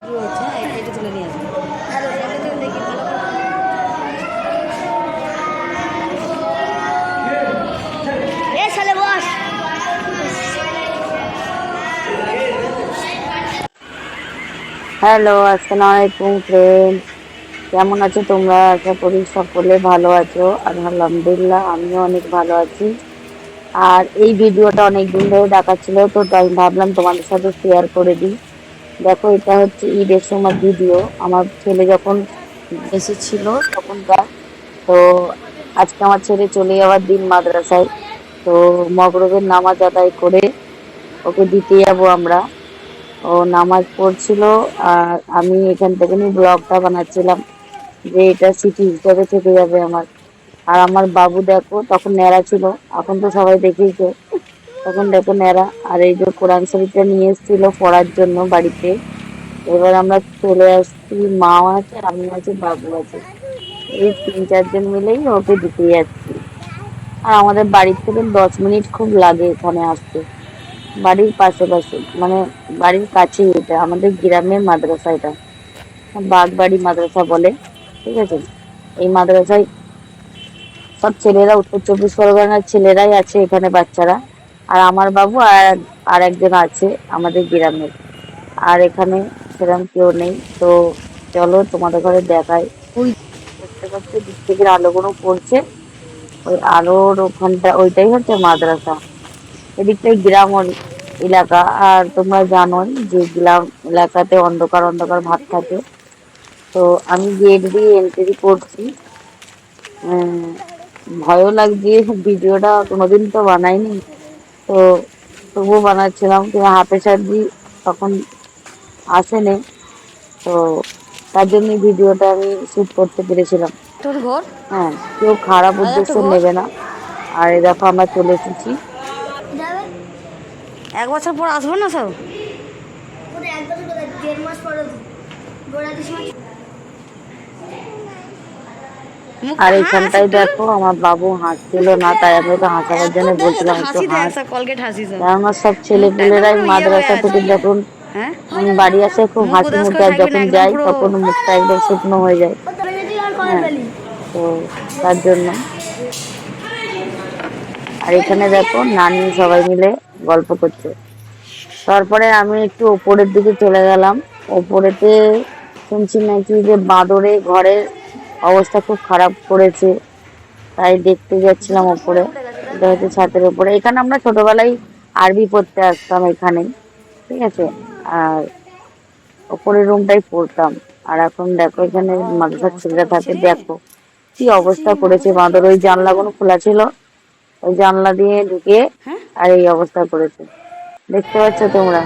এটা তুলে নিয়ে আসবো। দেখি ভালো করে। এ শালে বস। হ্যালো, আসসালামু আলাইকুম ফ্রেন্ড। কেমন আছো তোমরা? আশা করি সকলে ভালো আছো। আর আলহামদুলিল্লাহ আমিও অনেক ভালো আছি। আর এই ভিডিওটা অনেক দিন ধরে দেখাচ্ছিল, তো তাই ভাবলাম তোমাদের সাথে শেয়ার করে দিই। দেখো, এটা হচ্ছে ঈদের সময় ভিডিও। আমার ছেলে যখন এসেছিল তখনকার। তো আজকে আমার ছেলে চলে যাওয়ার দিন মাদ্রাসায়। তো মগরবের নামাজ আদায় করে ওকে দিতে যাবো আমরা। ও নামাজ পড়ছিল, আর আমি এখান থেকে ব্লগটা বানাচ্ছিলাম যে এটা স্মৃতি হিসাবে থেকে যাবে আমার। আর আমার বাবু দেখো, তখন ন্যাড়া ছিল, এখন তো সবাই দেখেইছো, তখন দেখো ন্যাড়া। আর এই যে কোরআন শরীফটা নিয়ে এসেছিল পড়ার জন্য বাড়িতে। এবার আমরা চলে আসছি, মা আছে, আমি আছি, বাবু আছে, এই 3-4 জন মিলেই ওকে দিতে যাচ্ছি। আর আমাদের বাড়ির থেকে 10 মিনিট খুব লাগে এখানে আসতে। বাড়ির পাশে মানে বাড়ির কাছেই, এটা আমাদের গ্রামের মাদ্রাসা, এটা বাগবাড়ি মাদ্রাসা বলে। ঠিক আছে, এই মাদ্রাসায় সব ছেলেরা, উত্তর 24 পরগনার ছেলেরাই আছে এখানে, বাচ্চারা। আর আমার বাবু আর একজন আছে আমাদের গ্রামের। আর এখানে সেরকম কেউ নেই। তো চলো তোমাদের ঘরে দেখাই। ওই দেখতে পাচ্ছ দিক থেকে আলোগুলো পড়ছে, ওই আলোর ওখানটা ওইটাই হচ্ছে মাদ্রাসা। এদিকটাই গ্রাম এলাকা। আর তোমরা জানোই যে গ্রাম এলাকাতে অন্ধকার অন্ধকার ভাব থাকে। তো আমি গেট দিয়ে এন্ট্রি করছি। উম, ভয়ও লাগছে, ভিডিওটা কোনোদিন তো বানাইনি। তো তবুও বানাচ্ছিলাম, কিন্তু হাফেজ সাহেবজি তখন আসেনি। তো তার জন্য ভিডিওটা আমি শুট করতে পেরেছিলাম। তোর ঘর হ্যাঁ, কেউ খারাপ হাজার তো উদ্দেশ্য ঘর নেবে না। আর এই দেখো আমরা চলে এসেছি। 1 বছর পর আসবো না সব। আর মুখটা হাস এখানটায় একটু। দেখো আমার বাবু হাসছিল না, তাই আমি ওকে হাসাবার এত জন্য দেখ এত বলছিলাম একটু হাসি দেখ, হাস। সব কলগেট হাসি সব। কেননা সব ছেলে মুখটা একদম পুলেরাই পুরো ইয়ে হয়ে মাদ্রাসা আছে। থেকে যখন হ্যাঁ, বাড়ি আসে খুব মুখ হাসি উদাস মুখে, করে আর থাকবি না, যখন একদম যাই পুরো। তখন মুখটা একদম শুকনো হয়ে যায়। হ্যাঁ, তো তার জন্য। আর এখানে দেখো নানি সবাই মিলে গল্প করছে। তারপরে আমি একটু ওপরের দিকে চলে গেলাম। ওপরেতে শুনছি নাকি যে বাঁদরে ঘরের অবস্থা খুব খারাপ করেছে, তাই দেখতে যাচ্ছিলাম জুতোটা পরে ওপরে। উঠে গেছে তাই এটা তো? হচ্ছে ছাদের উপরে। এখানে আমরা ছোটবেলায় আরবি পড়তে আসতাম এখানেই। ঠিক আছে, আর ওপরের রুমটাই পড়তাম। আর এখন দেখো এ এখানে বাবা, কি মাদ্রাসার অবস্থা ছেলেরা করেছে থাকে, রে! দেখো কি ছি ছি ছি, অবস্থা করেছে মাদ্রাসার কি বাঁদর। ওই অবস্থা করেছে! জানলাগুলো খোলা ছিল, ওই জানলা দিয়ে ঢুকে হ্যাঁ, আর এই অবস্থা করেছে। দেখতে পাচ্ছ তোমরা?